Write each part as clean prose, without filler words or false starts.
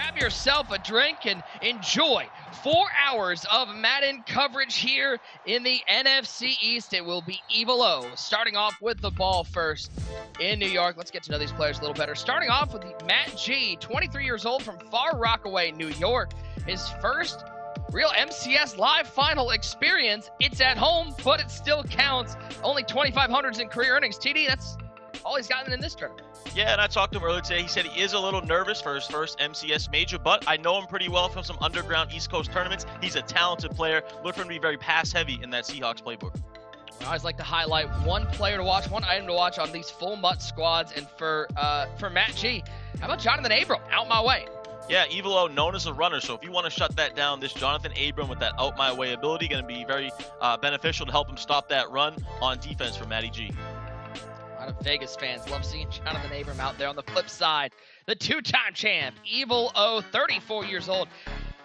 Grab yourself a drink and enjoy 4 hours of Madden coverage here in the NFC East. It will be Evil O starting off with the ball first in New York. Let's get to know these players a little better. Starting off with Matt G, 23 years old from Far Rockaway, New York. His first real MCS live final experience. It's at home, but it still counts. Only 2,500s in career earnings. TD, that's all he's gotten in this tournament. Yeah, and I talked to him earlier today. He said he is a little nervous for his first MCS major, but I know him pretty well from some underground East Coast tournaments. He's a talented player. Look for him to be very pass-heavy in that Seahawks playbook. I always like to highlight one player to watch, one item to watch on these full MUT squads. And for Matt G, how about Jonathan Abram? Out my way. Yeah, Evil O known as a runner, so if you want to shut that down, this Jonathan Abram with that out my way ability going to be very beneficial to help him stop that run on defense for Matty G. A lot of Vegas fans love seeing Jonathan Abram out there. On the flip side, the two-time champ, Evil O, 34 years old.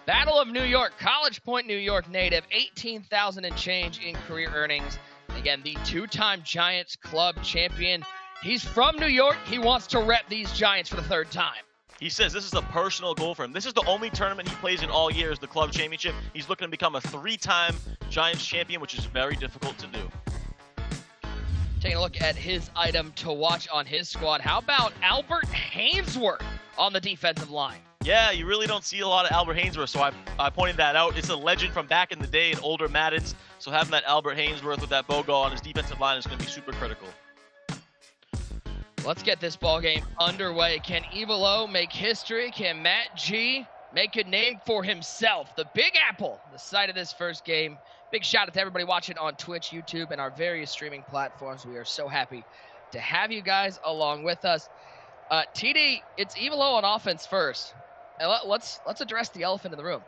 Battle of New York, College Point, New York native, 18,000 and change in career earnings. Again, the two-time Giants club champion. He's from New York. He wants to rep these Giants for the third time. He says this is a personal goal for him. This is the only tournament he plays in all year is the club championship. He's looking to become a 3-time Giants champion, which is very difficult to do. Taking a look at his item to watch on his squad. How about Albert Hainsworth on the defensive line? Yeah, you really don't see a lot of Albert Hainsworth, so I pointed that out. It's a legend from back in the day in older Maddens, so having that Albert Hainsworth with that BOGO on his defensive line is going to be super critical. Let's get this ball game underway. Can Evil O make history? Can Matt G make a name for himself? The Big Apple, the site of this first game. Big shout out to everybody watching on Twitch, YouTube, and our various streaming platforms. We are so happy to have you guys along with us. TD, it's Evil O on offense first. And let's address the elephant in the room.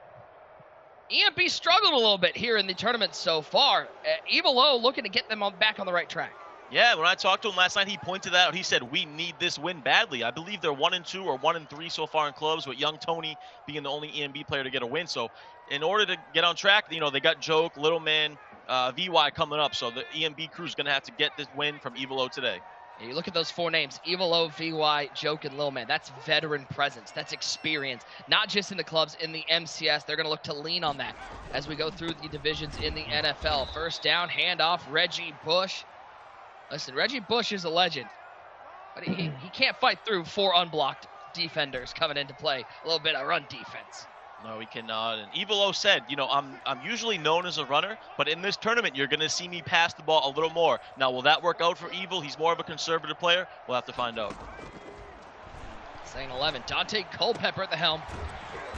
EMP struggled a little bit here in the tournament so far. Evil O looking to get them back on the right track. Yeah, when I talked to him last night, he pointed that out. He said, we need this win badly. I believe they're 1-2 or 1-3 so far in clubs, with young Tony being the only EMB player to get a win. So in order to get on track, they got Joke, Little Man, VY coming up. So the EMB crew is going to have to get this win from Evil O today. You look at those four names, Evil O, VY, Joke, and Lil Man. That's veteran presence. That's experience. Not just in the clubs, in the MCS. They're going to look to lean on that as we go through the divisions in the NFL. First down, handoff, Reggie Bush. Listen, Reggie Bush is a legend, but he can't fight through 4 unblocked defenders coming into play. A little bit of run defense. No, he cannot. And Evil O said, I'm usually known as a runner, but in this tournament, you're going to see me pass the ball a little more. Now, will that work out for Evil? He's more of a conservative player. We'll have to find out. Saying 11, Dante Culpepper at the helm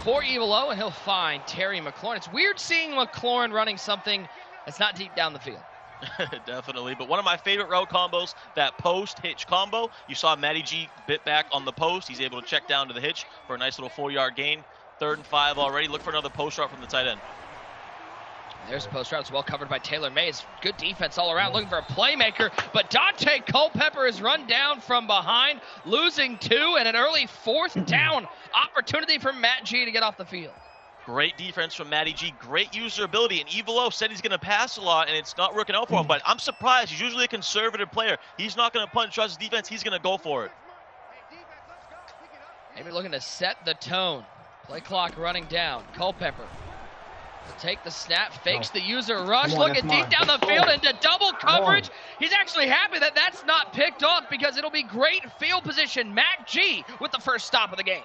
for Evil O, and he'll find Terry McLaurin. It's weird seeing McLaurin running something that's not deep down the field. Definitely, but one of my favorite route combos, that post hitch combo. You saw Matty G bit back on the post. He's able to check down to the hitch for a nice little 4-yard gain. 3rd and 5 already. Look for another post route from the tight end. There's a post route. It's well covered by Taylor Mays. Good defense all around, looking for a playmaker, but Dante Culpepper is run down from behind, losing 2, and an early 4th down opportunity for Matt G to get off the field. Great defense from Matty G. Great user ability. And Evil O said he's going to pass a lot, and it's not working out for him. But I'm surprised. He's usually a conservative player. He's not going to punch trust his defense. He's going to go for it. Maybe looking to set the tone. Play clock running down. Culpepper will take the snap, fakes the user rush, looking deep down the field into double coverage. He's actually happy that that's not picked off because it'll be great field position. Matt G with the first stop of the game.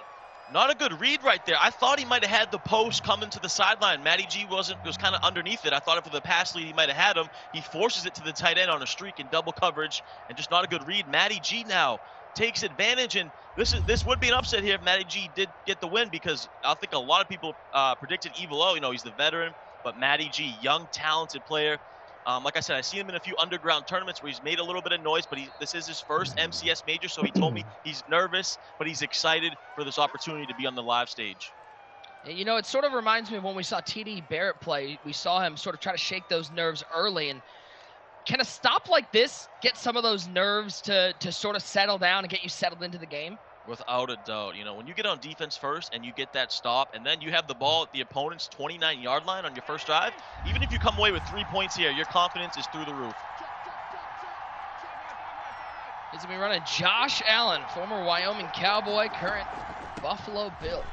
Not a good read right there. I thought he might have had the post coming to the sideline. Matty G was kind of underneath it. I thought if with the pass lead he might have had him. He forces it to the tight end on a streak in double coverage, and just not a good read. Matty G now takes advantage, and this would be an upset here if Matty G did get the win, because I think a lot of people predicted Evil O. He's the veteran, but Matty G, young, talented player. Like I said, I see him in a few underground tournaments where he's made a little bit of noise, but this is his first MCS major, so he told me he's nervous, but he's excited for this opportunity to be on the live stage. It sort of reminds me of when we saw TD Barrett play. We saw him sort of try to shake those nerves early, and can a stop like this get some of those nerves to sort of settle down and get you settled into the game? Without a doubt. When you get on defense first and you get that stop, and then you have the ball at the opponent's 29-yard line on your first drive, even if you come away with 3 points here, your confidence is through the roof. He's going to be running Josh Allen, former Wyoming Cowboy, current Buffalo Bill.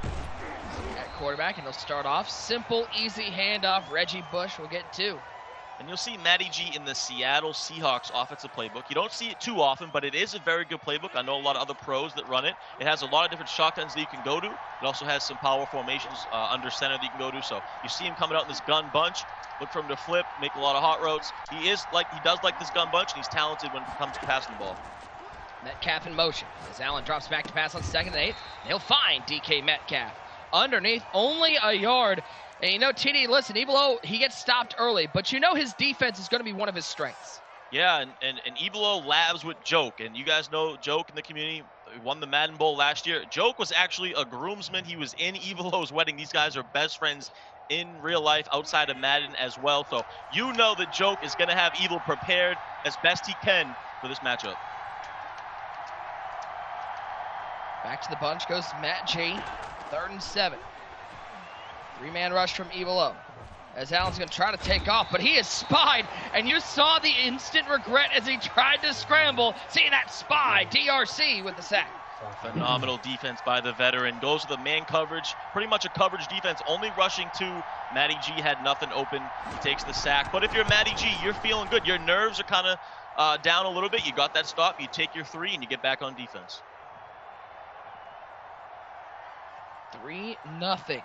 quarterback, and he'll start off. Simple, easy handoff. Reggie Bush will get 2. And you'll see Matty G in the Seattle Seahawks offensive playbook. You don't see it too often, but it is a very good playbook. I know a lot of other pros that run it. It has a lot of different shotguns that you can go to. It also has some power formations under center that you can go to. So you see him coming out in this gun bunch. Look for him to flip, make a lot of hot routes. He does like this gun bunch, and he's talented when it comes to passing the ball. Metcalf in motion as Allen drops back to pass on 2nd and 8. He'll find DK Metcalf. Underneath, only a yard. And you know, TD, listen, Evilo, he gets stopped early, but you know his defense is going to be one of his strengths. Yeah, and Evilo labs with Joke, and you guys know Joke in the community. He won the Madden Bowl last year. Joke was actually a groomsman. He was in Evilo's wedding. These guys are best friends in real life outside of Madden as well. So you know that Joke is going to have Evil prepared as best he can for this matchup. Back to the bunch goes Matt G. 3rd and 7. 3-man rush from Evilo. As Allen's going to try to take off, but he is spied, and you saw the instant regret as he tried to scramble. See that spy, DRC with the sack. Phenomenal defense by the veteran. Goes to the man coverage, pretty much a coverage defense, only rushing 2. Matty G had nothing open. He takes the sack. But if you're Matty G, you're feeling good. Your nerves are kind of down a little bit. You got that stop, you take your 3, and you get back on defense. 3-0.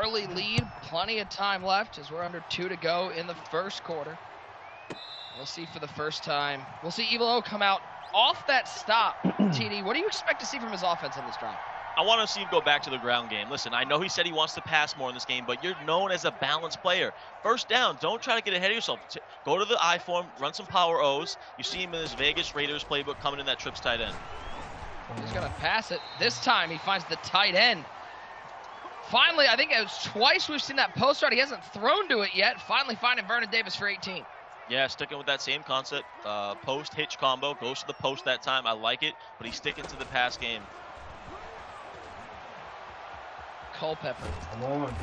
Early lead, plenty of time left as we're under 2 to go in the first quarter. We'll see for the first time. We'll see Evilo come out off that stop. TD, what do you expect to see from his offense on this drive? I want to see him go back to the ground game. Listen, I know he said he wants to pass more in this game, but you're known as a balanced player. First down, don't try to get ahead of yourself. Go to the I form, run some power O's. You see him in this Vegas Raiders playbook coming in that trips tight end. He's going to pass it. This time he finds the tight end. Finally, I think it was twice we've seen that post route. He hasn't thrown to it yet. Finally finding Vernon Davis for 18. Yeah, sticking with that same concept. Post hitch combo. Goes to the post that time. I like it, but he's sticking to the pass game. Culpepper. Come on.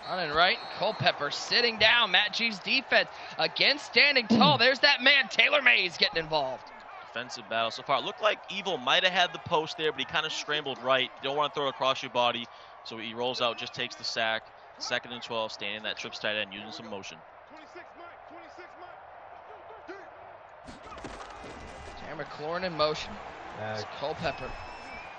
Running right. Culpepper sitting down. Matt G's defense again standing tall. There's that man, Taylor Mays, getting involved. Defensive battle so far. It looked like Evil might have had the post there, but he kind of scrambled right. You don't want to throw it across your body. So he rolls out, just takes the sack. 2nd and 12, staying in that trips tight end, using some motion. Terry McLaurin in motion. It's Culpepper.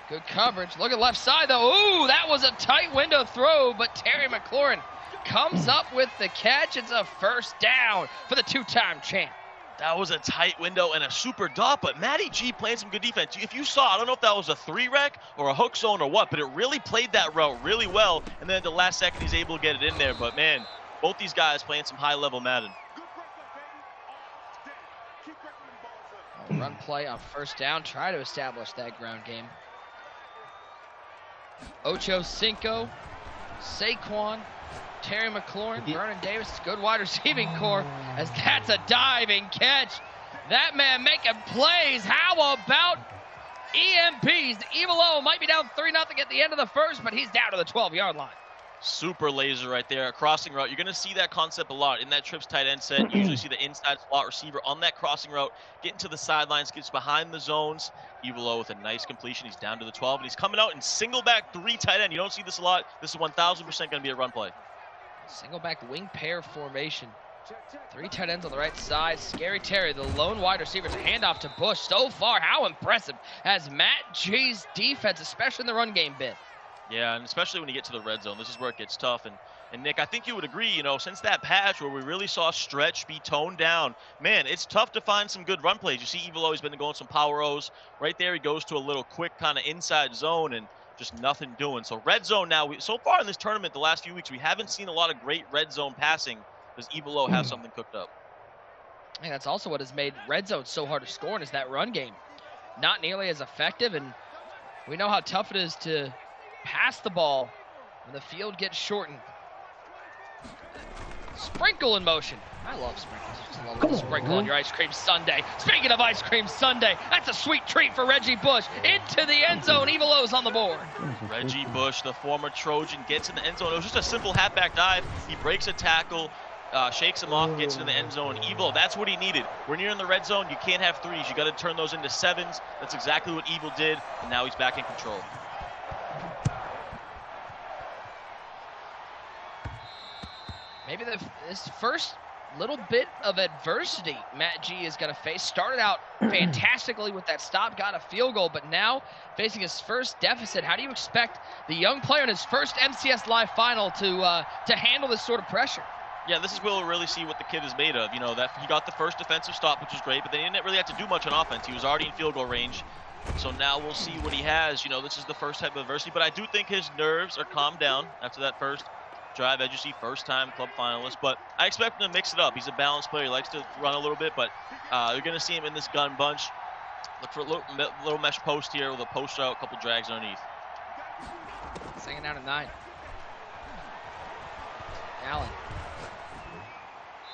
Good coverage. Look at left side, though. Ooh, that was a tight window throw, but Terry McLaurin comes up with the catch. It's a first down for the 2-time champ. That was a tight window and a super dot, but Matty G playing some good defense. If you saw, I don't know if that was a 3-rec or a hook zone or what, but it really played that route really well, and then at the last second he's able to get it in there. But man, both these guys playing some high-level Madden. Run play on first down, try to establish that ground game. Ocho Cinco, Saquon, Terry McLaurin, Vernon Davis, good wide receiving core, as that's a diving catch. That man making plays. How about EMPs? Evilo might be down 3-0 at the end of the first, but he's down to the 12-yard line. Super laser right there, a crossing route. You're going to see that concept a lot in that trips tight end set. You usually see the inside slot receiver on that crossing route, getting to the sidelines, gets behind the zones. Evilo with a nice completion. He's down to the 12, and he's coming out in single back 3 tight end. You don't see this a lot. This is 1,000% going to be a run play. Single back wing pair formation. 3 tight ends on the right side. Scary Terry, the lone wide receiver's handoff to Bush. So far, how impressive has Matt G's defense, especially in the run game, been? Yeah, and especially when you get to the red zone, this is where it gets tough. And Nick, I think you would agree, you know, since that patch where we really saw Stretch be toned down, man, it's tough to find some good run plays. You see Evilo has been going some power O's. Right there, he goes to a little quick kind of inside zone and just nothing doing. So red zone now, so far in this tournament, the last few weeks, we haven't seen a lot of great red zone passing because Evilo has something cooked up. I think that's also what has made red zone so hard to score, is that run game. Not nearly as effective, and we know how tough it is to pass the ball when the field gets shortened. Sprinkle in motion. I love sprinkles. Just love a little sprinkle on your ice cream sundae. Speaking of ice cream sundae, that's a sweet treat for Reggie Bush. Into the end zone. Evilo's on the board. Reggie Bush, the former Trojan, gets in the end zone. It was just a simple halfback dive. He breaks a tackle, shakes him off, gets into the end zone. Evil, that's what he needed. When you're in the red zone, you can't have threes. You got to turn those into sevens. That's exactly what Evil did, and now he's back in control. maybe this first little bit of adversity Matt G is going to face. Started out fantastically with that stop, got a field goal, but now facing his first deficit. How do you expect the young player in his first MCS Live final to handle this sort of pressure? Yeah, this is where we'll really see what the kid is made of. You know, that he got the first defensive stop, which was great, but then he didn't really have to do much on offense. He was already in field goal range. So now we'll see what he has. You know, this is the first type of adversity, but I do think his nerves are calmed down after that first drive. As you see, first-time club finalist, but I expect him to mix it up. He's a balanced player. He likes to run a little bit, but you're going to see him in this gun bunch. Look for a little mesh post here with a post out, a couple drags underneath. Second down and 9. Allen.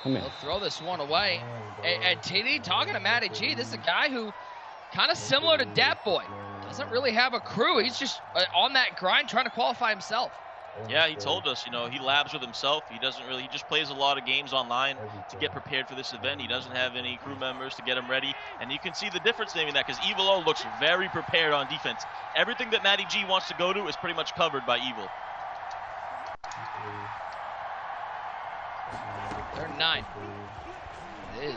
He'll throw this one away. And TD, talking to Matty G, this is a guy who kind of similar to Dat Boy. Doesn't really have a crew. He's just on that grind trying to qualify himself. Yeah, he told us, you know, he labs with himself. He just plays a lot of games online to get prepared for this event. He doesn't have any crew members to get him ready. And you can see the difference in that because Evil O looks very prepared on defense. Everything that Matty G wants to go to is pretty much covered by Evil. 3rd and 9. It is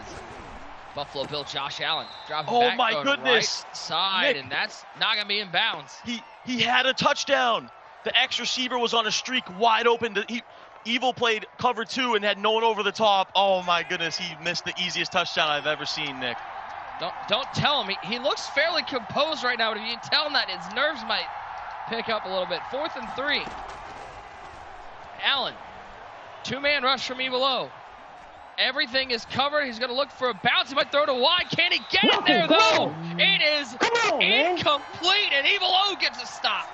Buffalo Bill Josh Allen. Dropping oh back, my goodness. Right side, Nick, and that's not going to be in bounds. He had a touchdown. The X receiver was on a streak wide open. Evil played cover 2 and had no one over the top. Oh my goodness, he missed the easiest touchdown I've ever seen, Nick. Don't tell him. He looks fairly composed right now, but if you tell him that, his nerves might pick up a little bit. 4th and 3. Allen, 2-man rush from Evil O. Everything is covered. He's going to look for a bounce. He might throw it wide. Can he get it there, though? It is incomplete, and Evil O gets a stop.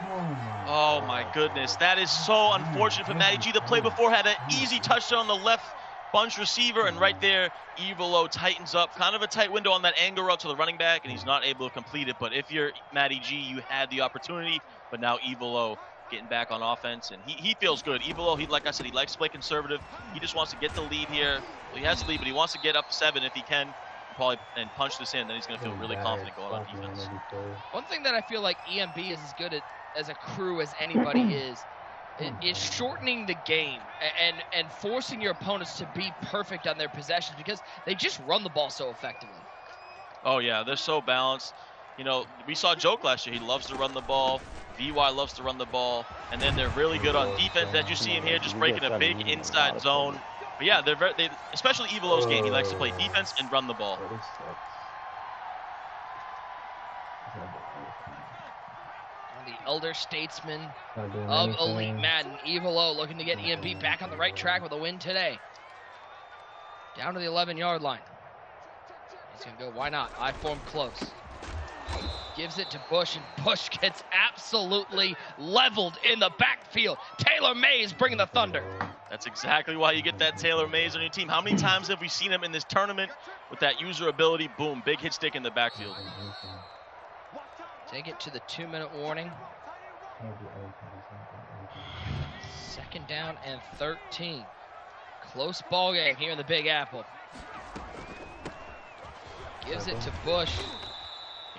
Oh, my goodness. That is so unfortunate for Matty G. The play before had an easy touchdown on the left bunch receiver, and right there, Evil O tightens up. Kind of a tight window on that angle route to the running back, and he's not able to complete it. But if you're Matty G, you had the opportunity, but now Evil O getting back on offense, and he feels good. Evil O, like I said, he likes to play conservative. He just wants to get the lead here. Well, he has the lead, but he wants to get up 7 if he can, probably, and punch this in. Then he's going to feel really confident going on defense. One thing that I feel like EMB is as good at as a crew as anybody is shortening the game and forcing your opponents to be perfect on their possessions because they just run the ball so effectively. Oh yeah, they're so balanced. You know, we saw Joke last year. He loves to run the ball. VY loves to run the ball. And then they're really good on defense. As you see him here, just breaking a big inside zone. But yeah, they especially Evil O's game, he likes to play defense and run the ball. The elder statesman of Elite Madden, Evil O, looking to get EMB back on the right track with a win today. Down to the 11-yard line. He's going to go, why not? I form close. Gives it to Bush, and Bush gets absolutely leveled in the backfield. Taylor Mays bringing the thunder. That's exactly why you get that Taylor Mays on your team. How many times have we seen him in this tournament with that user ability? Boom, big hit stick in the backfield. Take it to the 2-minute warning. 2nd down and 13. Close ball game here in the Big Apple. Gives it to Bush.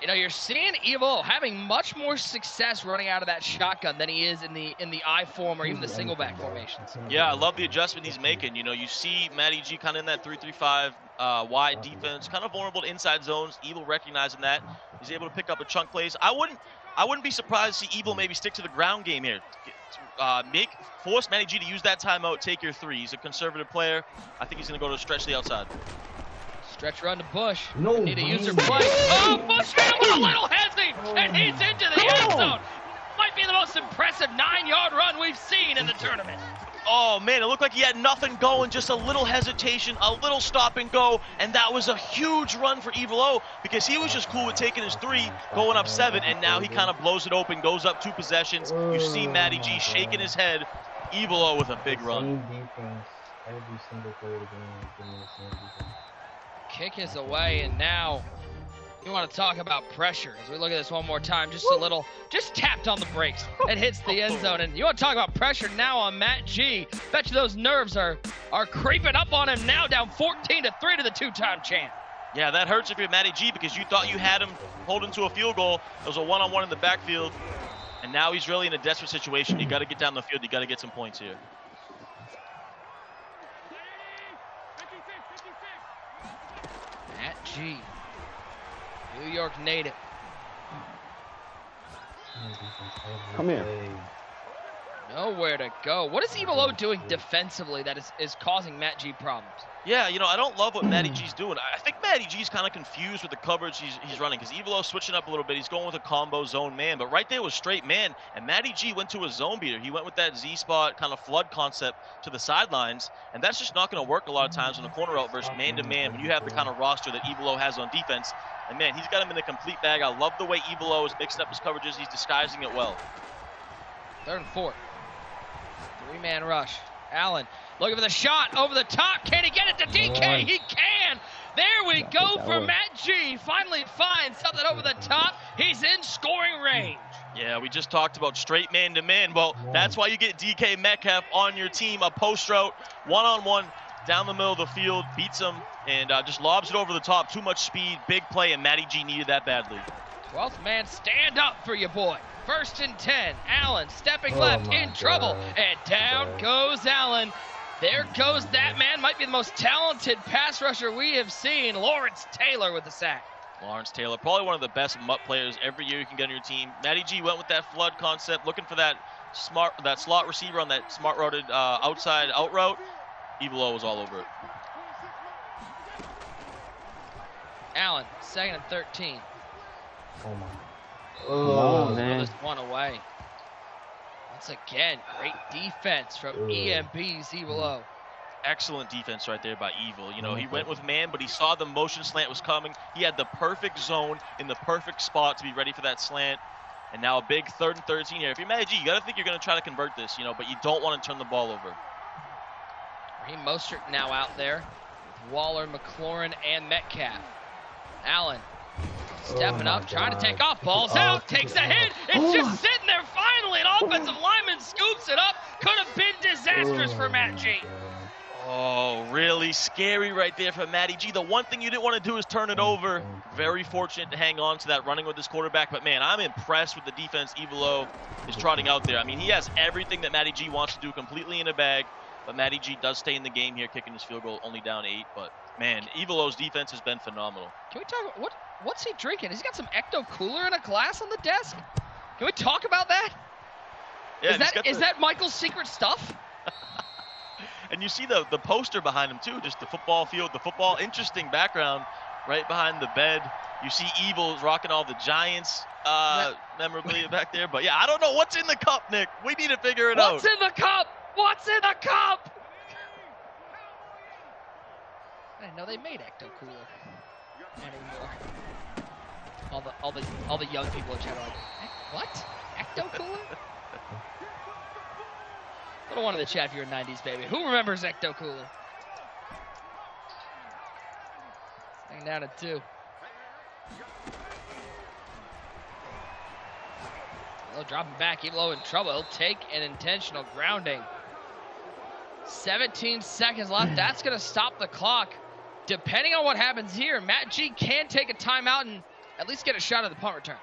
You know, you're seeing Evo having much more success running out of that shotgun than he is in the I form or even the single back formations. Yeah, I love the adjustment he's making. You know, you see Matty G kind of in that 3-3-5 wide defense, kind of vulnerable to inside zones. Evil recognizing that. He's able to pick up a chunk plays. I wouldn't be surprised to see Evil maybe stick to the ground game here. Force Matty G to use that timeout, take your 3. He's a conservative player. I think he's going to go to stretch the outside. Stretch run to Bush. Need a user play. Oh, Bush hit him with a little hezzy, and he's into the end zone. Might be the most impressive 9-yard run we've seen in the tournament. Oh, man, it looked like he had nothing going, just a little hesitation, a little stop and go, and that was a huge run for Evil O because he was just cool with taking his 3, going up 7, and now he kind of blows it open, goes up 2 possessions. You see Matty G shaking his head. Evil O with a big run. Kick is away, and now you want to talk about pressure. As we look at this one more time, just a little, just tapped on the brakes and hits the end zone. And you want to talk about pressure now on Matt G. Bet you those nerves are creeping up on him now, down 14-3 to the 2-time champ. Yeah, that hurts if you're Matty G because you thought you had him holding to a field goal. There was a one-on-one in the backfield, and now he's really in a desperate situation. You got to get down the field. You got to get some points here. G, New York native. Come here. Nowhere to go. What is Evil O doing defensively that is causing Matt G problems? Yeah, you know, I don't love what Matty G's doing. I think Matty G's kind of confused with the coverage he's running because Evil O's switching up a little bit. He's going with a combo zone man, but right there was straight man, and Matty G went to a zone beater. He went with that Z-spot kind of flood concept to the sidelines, and that's just not going to work a lot of times on the corner route versus man-to-man when you have the kind of roster that Evil O has on defense. And, man, he's got him in a complete bag. I love the way Evil O is mixing up his coverages. He's disguising it well. 3rd and 4. 3-man rush. Allen looking for the shot over the top. Can he get it to DK? He can. There we go for Matt G. Finally finds something over the top. He's in scoring range. Yeah, we just talked about straight man-to-man. Well, that's why you get DK Metcalf on your team. A post route, one-on-one, down the middle of the field, beats him, and just lobs it over the top. Too much speed, big play, and Matty G needed that badly. 12th man, stand up for you, boy. 1st and 10. Allen stepping left, in trouble, and down goes Allen. There goes that man. Might be the most talented pass rusher we have seen. Lawrence Taylor with the sack. Lawrence Taylor, probably one of the best MUT players every year you can get on your team. Matty G went with that flood concept, looking for that slot receiver on that smart routed outside out route. Evil O was all over it. Allen, 2nd and 13. Oh my. Oh, man. just one away. Once again, great defense from EMB's Evil O. Excellent defense right there by Evil. You know, he went with man, but he saw the motion slant was coming. He had the perfect zone in the perfect spot to be ready for that slant. And now a big 3rd and 13 here. If you're Matty G, you got to think you're going to try to convert this, you know, but you don't want to turn the ball over. Raheem Mostert now out there with Waller, McLaurin, and Metcalf. Allen stepping up, trying to take off. Ball's out, takes a hit. It's just sitting there finally. An offensive lineman scoops it up. Could have been disastrous for Matt G. Oh, really scary right there for Matty G. The one thing you didn't want to do is turn it over. Very fortunate to hang on to that running with his quarterback. But, man, I'm impressed with the defense Evil O is trotting out there. I mean, he has everything that Matty G wants to do completely in a bag. But Matty G does stay in the game here, kicking his field goal, only down 8. But, man, Evil O's defense has been phenomenal. Can we talk about what's he drinking? Has he got some Ecto Cooler in a glass on the desk? Can we talk about that? Yeah, is that Michael's secret stuff? And you see the poster behind him, too, just the football field, the football. Interesting background right behind the bed. You see Evil rocking all the Giants memorabilia back there. But, yeah, I don't know what's in the cup, Nick. We need to figure it out. What's in the cup? What's in the cup? I didn't know they made Ecto Cooler anymore. All the young people in chat are like, what? Ecto Cooler? Little one in the chat if you're a 90s baby. Who remembers Ecto Cooler? Hang down at 2. Dropping back, Evil O in trouble. He'll take an intentional grounding. 17 seconds left. That's going to stop the clock. Depending on what happens here, Matt G can take a timeout and at least get a shot at the punt return.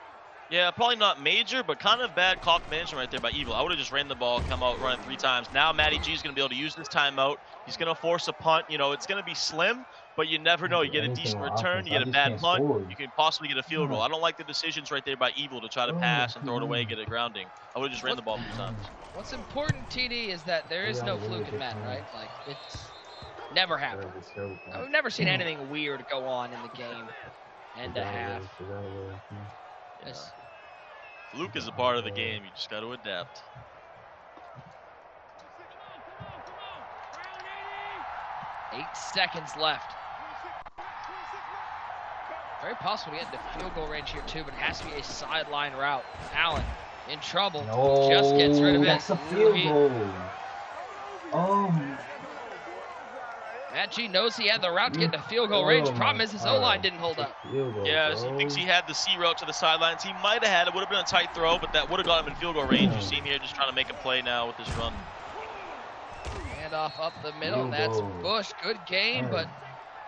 Yeah, probably not major, but kind of bad clock management right there by Evil. I would have just ran the ball, come out, run it 3 times. Now Matty G is going to be able to use this timeout. He's going to force a punt. You know, it's going to be slim, but you never know. You get a decent return, you get a bad punt, you can possibly get a field goal. I don't like the decisions right there by Evil to try to pass and throw it away, get a grounding. I would have just ran the ball 3 times. What's important, TD, is that there is no fluke in Madden, right? Like, it's never happened. We've never seen anything weird go on in the game. End of half. Yes. Fluke is a part of the game. You just got to adapt. Eight seconds left. Very possible to get into field goal range here too, but it has to be a sideline route. Allen in trouble. No, just gets rid of it. That's a field goal. Matt G knows he had the route to get into field goal range. Problem is his O-line didn't hold up. Yeah, he thinks he had the C route to the sidelines. He might have had it. Would have been a tight throw, but that would have got him in field goal range. You see him here just trying to make a play now with this run. Handoff up the middle, and that's Bush. Good game, but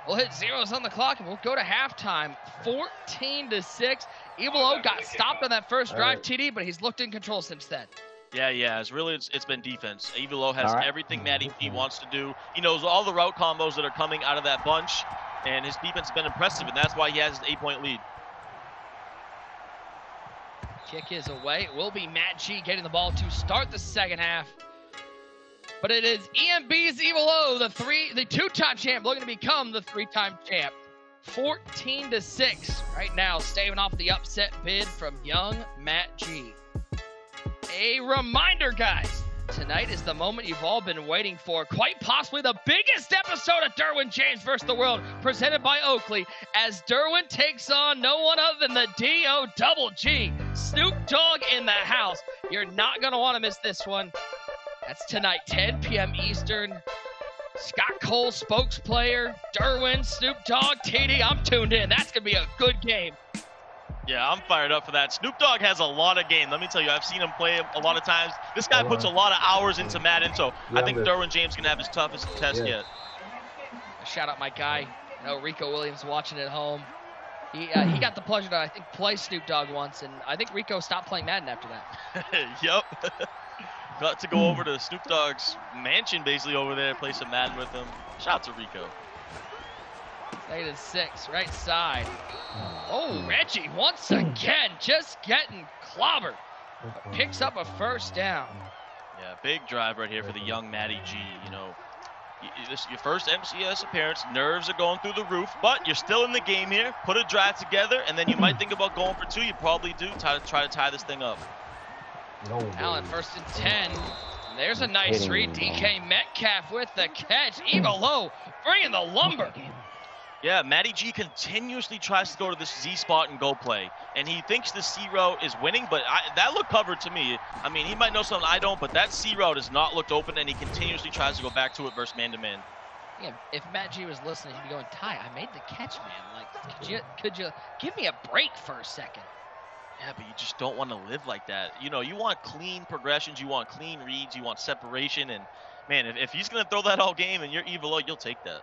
we'll hit zeros on the clock, and we'll go to halftime. 14-6. Evil O got stopped on that first drive, TD, but he's looked in control since then. Yeah, it's been defense. Evil O has everything Matty G wants to do. He knows all the route combos that are coming out of that bunch, and his defense has been impressive, and that's why he has his 8-point lead. Kick is away. It will be Matt G getting the ball to start the second half. But it is EMB's Evil O, the two-time champ, looking to become the three-time champ. 14-6 right now, staving off the upset bid from young Matt G. A reminder, guys, tonight is the moment you've all been waiting for. Quite possibly the biggest episode of Derwin James vs. the World, presented by Oakley, as Derwin takes on no one other than the D-O-double-G. Snoop Dogg in the house. You're not going to want to miss this one. That's tonight, 10 p.m. Eastern. Scott Cole, spokes player, Derwin, Snoop Dogg, TD. I'm tuned in. That's going to be a good game. Yeah, I'm fired up for that. Snoop Dogg has a lot of game. Let me tell you, I've seen him play a lot of times. This guy puts a lot of hours into Madden, so I think Derwin James can have his toughest test yet. Shout out my guy, Rico Williams, watching at home. He got the pleasure to, I think, play Snoop Dogg once, and I think Rico stopped playing Madden after that. Yep. Got to go over to Snoop Dogg's mansion, basically, over there, play some Madden with him. Shout out to Rico. 8-6, right side. Oh, Reggie, once again, just getting clobbered. Picks up a first down. Yeah, big drive right here for the young Matty G. You know, this your first MCS appearance. Nerves are going through the roof, but you're still in the game here. Put a drive together, and then you might think about going for two. You probably do. Try to tie this thing up. Allen, 1st and 10. There's a nice read. DK Metcalf with the catch. Evil O bringing the lumber. Yeah, Matty G continuously tries to go to this Z spot and go play. And he thinks the C route is winning, but that looked covered to me. I mean, he might know something I don't, but that C route has not looked open, and he continuously tries to go back to it versus man-to-man. Yeah, if Matt G was listening, he'd be going, Ty, I made the catch, man. Like, could you give me a break for a second? Yeah, but you just don't want to live like that. You know, you want clean progressions, you want clean reads, you want separation, and man, if he's gonna throw that all game and you're Evil O, you'll take that.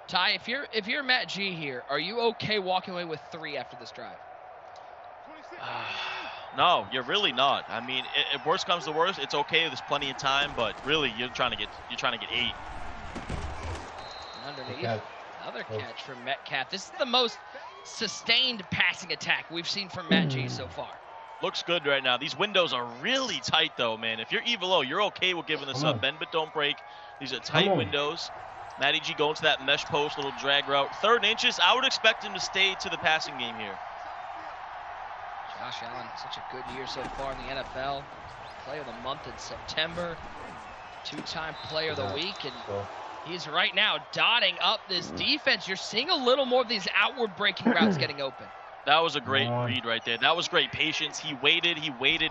Ty, if you're Matt G here, are you okay walking away with 3 after this drive? No, you're really not. I mean, if worst comes to worst, it's okay. There's plenty of time, but really, you're trying to get 8. Underneath. Another catch from Metcalf. This is the most sustained passing attack we've seen from Matt G so far. Looks good right now. These windows are really tight, though, man. If you're Evil O, you're okay with giving this up. Bend but don't break. These are tight windows. Matty G going to that mesh post, little drag route. 3rd and inches. I would expect him to stay to the passing game here. Josh Allen, such a good year so far in the NFL. Player of the month in September. 2-time player of the week. And he's right now dotting up this defense. You're seeing a little more of these outward breaking routes getting open. That was a great read right there. That was great patience. He waited.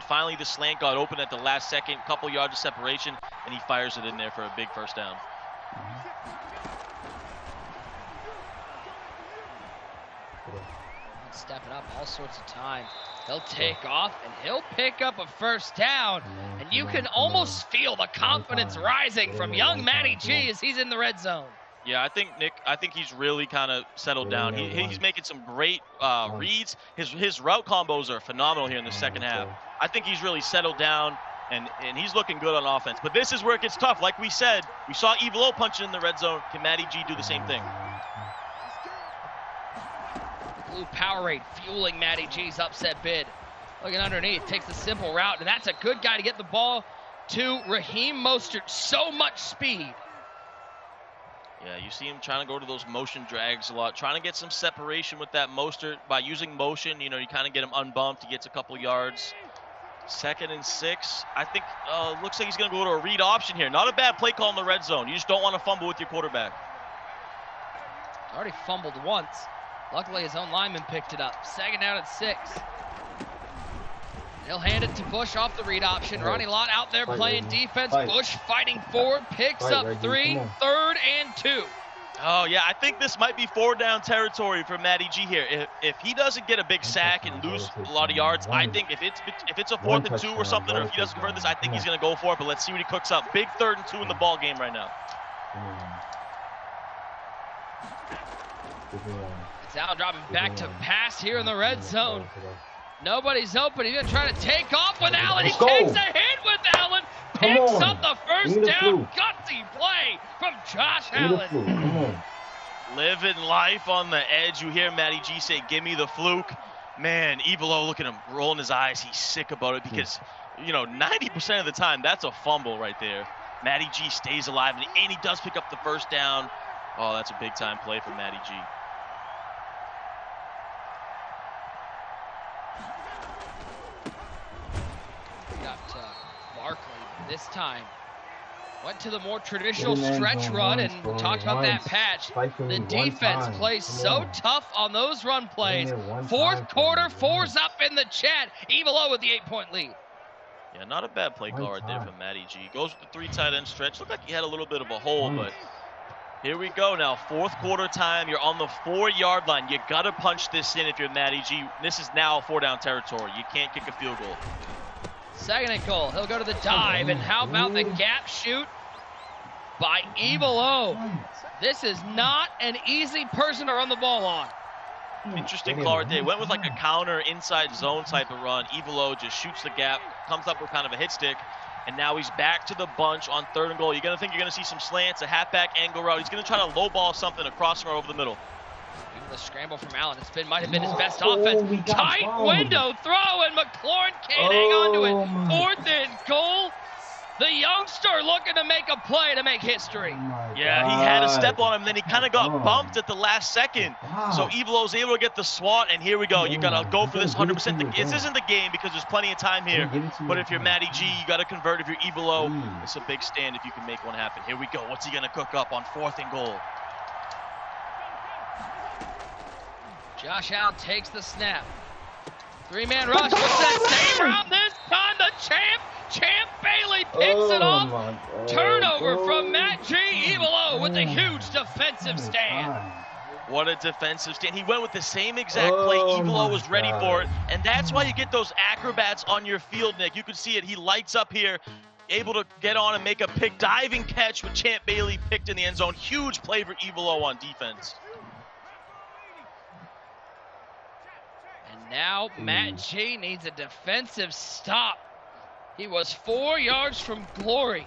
Finally, the slant got open at the last second. Couple yards of separation, and he fires it in there for a big first down. Stepping up all sorts of time. He'll take off, and he'll pick up a first down. And you can almost feel the confidence rising from young Matty G as he's in the red zone. Yeah, I think he's really kind of settled down. He's making some great reads. His route combos are phenomenal here in the second half. I think he's really settled down, and he's looking good on offense. But this is where it gets tough. Like we said, we saw Evil O punch it in the red zone. Can Matty G do the same thing? Blue Powerade fueling Matty G's upset bid. Looking underneath, takes the simple route, and that's a good guy to get the ball to Raheem Mostert. So much speed. Yeah, you see him trying to go to those motion drags a lot, trying to get some separation with that Mostert by using motion. You know, you kind of get him unbumped. He gets a couple yards. 2nd and 6. I think looks like he's going to go to a read option here. Not a bad play call in the red zone. You just don't want to fumble with your quarterback. Already fumbled once. Luckily, his own lineman picked it up. 2nd down at 6. He'll hand it to Bush off the read option. Ronnie Lott out there playing defense. Bush fighting forward, picks up 3, 3rd and 2. Oh, yeah, I think this might be 4-down territory for Matty G here. If he doesn't get a big sack and lose a lot of yards, I think if it's a 4th and 2 or something, or if he doesn't convert this, I think he's going to go for it. But let's see what he cooks up. Big 3rd and 2 in the ball game right now. It's Allen dropping back to pass here in the red zone. Nobody's open. He's going to try to take off with Allen. He takes a hit with Allen. Picks up the first down. Gutsy play from Josh Allen. Come on. Living life on the edge. You hear Matty G say, give me the fluke. Man, Evilo, look at him rolling his eyes. He's sick about it because, 90% of the time, that's a fumble right there. Matty G stays alive, and he does pick up the first down. Oh, that's a big-time play for Matty G. Got Barkley this time. Went to the more traditional stretch run, and we talked about that patch. The defense plays so tough on those run plays. Fourth quarter, 4's up in the chat. Evilo with the 8-point lead. Yeah, not a bad play call right there from Matty G. Goes with the 3 tight end stretch. Looked like he had a little bit of a hole, but here we go now. Fourth quarter time. You're on the 4-yard line. You got to punch this in if you're Matty G. This is now 4-down territory. You can't kick a field goal. Second and goal. He'll go to the dive. And how about the gap shoot by Evilo? This is not an easy person to run the ball on. Interesting call right there. Went with like a counter inside zone type of run. Evilo just shoots the gap, comes up with kind of a hit stick, and now he's back to the bunch on 3rd and goal. You're going to think you're going to see some slants, a halfback angle route. He's going to try to low ball something across from over the middle. Even the scramble from Allen. Might have been his best offense. Tight window throw, and McLaurin can't hang on to it. 4th and goal. The youngster looking to make a play to make history. Yeah, he had a step on him, then he kind of got bumped at the last second. So Evilo's able to get the swat, and here we go. You got to go for this 100%. This isn't the game because there's plenty of time here. But if you're Matty G, you got to convert. If you're Evilo, it's a big stand if you can make one happen. Here we go. What's he going to cook up on 4th and goal? Josh Allen takes the snap. 3-man rush. What's that same route this time? The Champ Bailey picks it off. Turnover from Matt G. Evilo with a huge defensive stand. What a defensive stand. He went with the same exact play. Evilo was ready for it. And that's why you get those acrobats on your field, Nick. You can see it. He lights up here, able to get on and make a pick. Diving catch with Champ Bailey picked in the end zone. Huge play for Evilo on defense. And now Matt G needs a defensive stop. He was 4 yards from glory.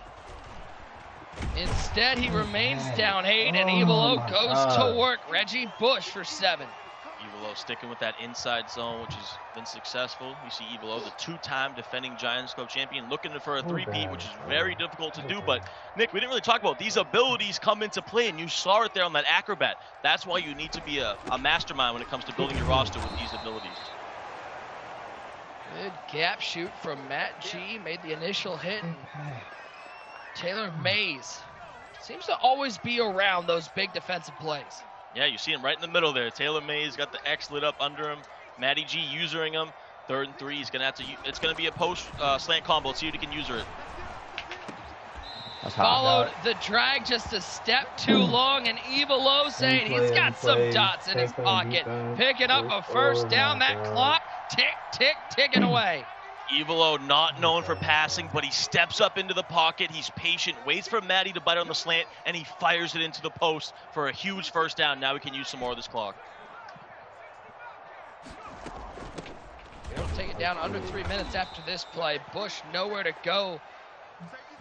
Instead, he remains down 8, and Evilo goes to work. Reggie Bush for 7. Evilo sticking with that inside zone, which has been successful. You see Evilo, the 2-time defending Giants Club champion, looking for a 3-peat, which is very difficult to do. But, Nick, we didn't really talk about these abilities come into play, and you saw it there on that acrobat. That's why you need to be a mastermind when it comes to building your roster with these abilities. Good gap shoot from Matt G. Made the initial hit. And Taylor Mays seems to always be around those big defensive plays. Yeah, you see him right in the middle there. Taylor Mays got the X lit up under him. Matty G using him. 3rd and 3. He's gonna have to. It's gonna be a post slant combo. Let's see if he can user it. Followed the drag just a step too long, and Evilo saying he's got some dots in his pocket. Picking up a first down. That clock ticking away. Evilo not known for passing, but he steps up into the pocket. He's patient, waits for Matty to bite on the slant, and he fires it into the post for a huge first down. Now we can use some more of this clock. They'll take it down under 3 minutes after this play. Bush nowhere to go.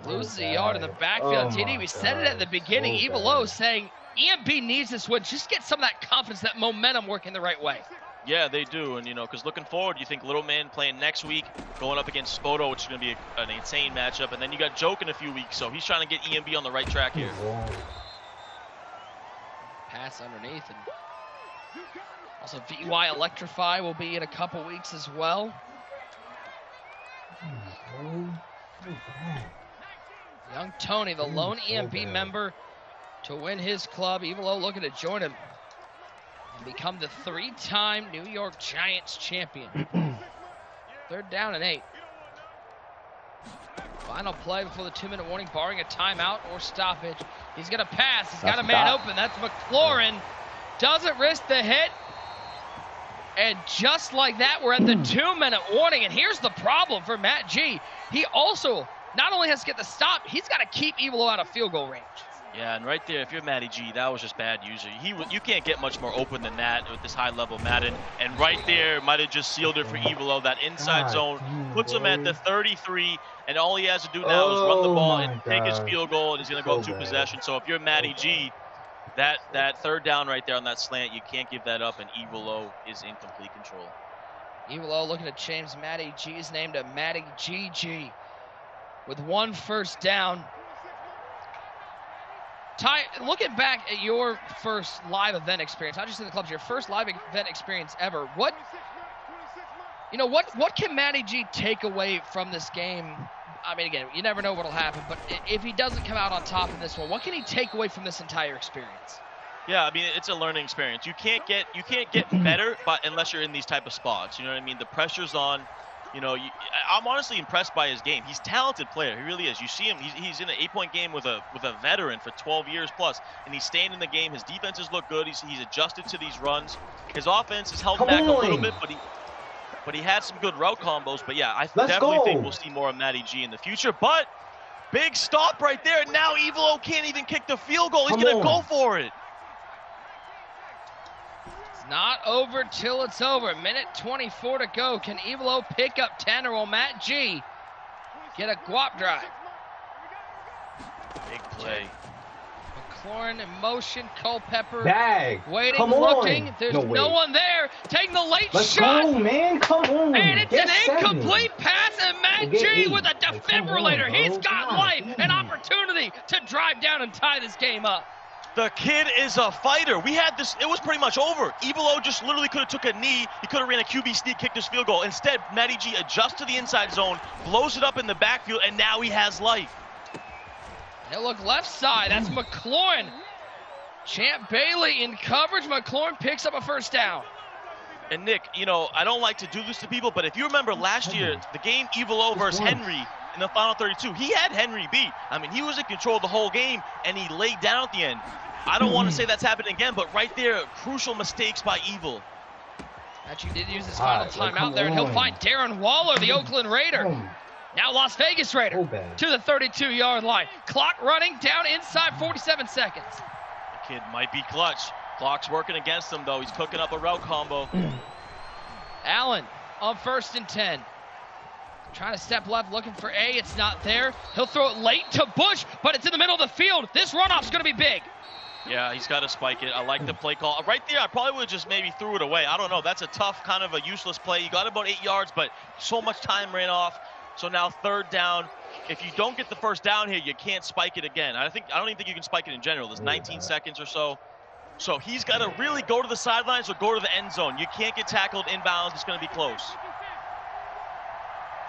Loses a yard in the backfield. TD, we said it at the beginning. Evilo saying EMB needs this win. Just get some of that confidence, that momentum working the right way. Yeah, they do, and because looking forward, you think Little Man playing next week, going up against Spoto, which is going to be an insane matchup, and then you got Joke in a few weeks, so he's trying to get EMB on the right track here. Pass underneath, and also VY Electrify will be in a couple weeks as well. Young Tony, the lone EMB member to win his club. Evilo looking to join him and become the 3-time New York Giants champion. 3rd down and 8. Final play before the 2-minute warning, barring a timeout or stoppage. He's going to pass. He's got a man open. That's McLaurin. Doesn't risk the hit. And just like that, we're at the 2-minute warning. And here's the problem for Matt G. He also not only has to get the stop, he's got to keep Evilo out of field goal range. Yeah, and right there, if you're Matty G, that was just bad user. You can't get much more open than that with this high-level Madden. And right there, might have just sealed it for Evilo. That inside zone puts him at the 33, and all he has to do now is run the ball and take his field goal, and he's going to go 2 possessions. So if you're Matty G, that third down right there on that slant, you can't give that up, and Evilo is in complete control. Evilo looking to change Matty G's name to Matty GG with 1 first down. Ty, looking back at your first live event experience, not just in the clubs, your first live event experience ever, what can Matty G take away from this game? I mean, again, you never know what'll happen, but if he doesn't come out on top in this one, what can he take away from this entire experience? Yeah, I mean, it's a learning experience. You can't get better, but unless you're in these type of spots, you know what I mean? The pressure's on. You know, I'm honestly impressed by his game. He's a talented player. He really is. You see him. He's in an 8-point game with a veteran for 12 years plus, and he's staying in the game. His defenses look good. He's adjusted to these runs. His offense has held back a little bit, but he had some good route combos. But yeah, I definitely think we'll see more of Matty G in the future. But big stop right there. Now Evilo can't even kick the field goal. He's gonna go for it. Not over till it's over. Minute 24 to go. Can Evilo pick up 10, or will Matt G get a guap drive? Big play. McLaurin in motion. Culpepper waiting, Come looking. on. There's no one there. Taking the late Let's shot. Go, man. Come on. And it's an incomplete pass, and Matt G with a defibrillator. He's got life and opportunity to drive down and tie this game up. The kid is a fighter. We had this, it was pretty much over. Evilo just literally could have took a knee. He could have ran a QB sneak, kicked his field goal. Instead, Matty G adjusts to the inside zone, blows it up in the backfield, and now he has life. He'll look left side. That's McLaurin. Champ Bailey in coverage. McLaurin picks up a first down. And Nick, you know, I don't like to do this to people, but if you remember last year, the game Evilo versus Henry in the final 32, he had Henry beat. I mean, he was in control of the whole game, and he laid down at the end. I don't want to say that's happening again, but right there, crucial mistakes by Evil. Actually did use his final time out there, and he'll find Darren Waller, the Oakland Raider. Now Las Vegas Raider to the 32-yard line. Clock running down inside 47 seconds. The kid might be clutch. Clock's working against him, though. He's cooking up a route combo. Allen on 1st and 10. Trying to step left, looking for A. It's not there. He'll throw it late to Bush, but it's in the middle of the field. This runoff's going to be big. Yeah, he's got to spike it. I like the play call. Right there, I probably would have just maybe threw it away. I don't know. That's a tough, kind of a useless play. You got about 8 yards, but so much time ran off. So now 3rd down. If you don't get the first down here, you can't spike it again. I don't even think you can spike it in general. There's 19 seconds or so. So he's got to really go to the sidelines or go to the end zone. You can't get tackled inbounds. It's going to be close.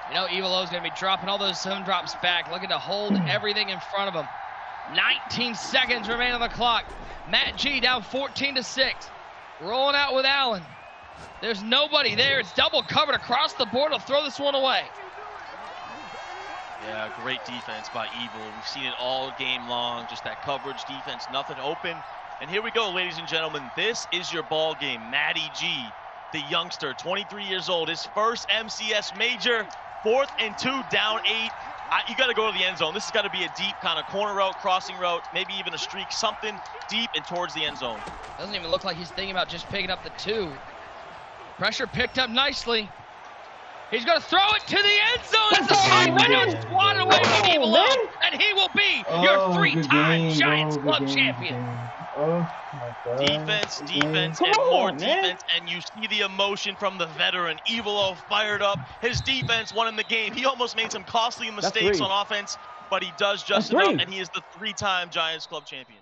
You know, Evilo's going to be dropping all those zone drops back, looking to hold everything in front of him. 19 seconds remain on the clock. Matt G down 14-6. Rolling out with Allen. There's nobody there. It's double covered across the board. He'll throw this one away. Yeah, great defense by Evil. We've seen it all game long. Just that coverage defense, nothing open. And here we go, ladies and gentlemen. This is your ball game. Matty G, the youngster, 23 years old. His first MCS major. 4th and 2, down 8. You got to go to the end zone. This has got to be a deep kind of corner route, crossing route, maybe even a streak, something deep and towards the end zone. Doesn't even look like he's thinking about just picking up the 2. Pressure picked up nicely. He's going to throw it to the end zone. It's a tight window. It's swatted away from Evilo, and he will be your 3-time Giants Club champion. Oh my God. Defense, and more defense, and you see the emotion from the veteran. Evilo fired up. His defense won him the game. He almost made some costly mistakes on offense, but he does just enough, and he is the 3-time Giants Club champion.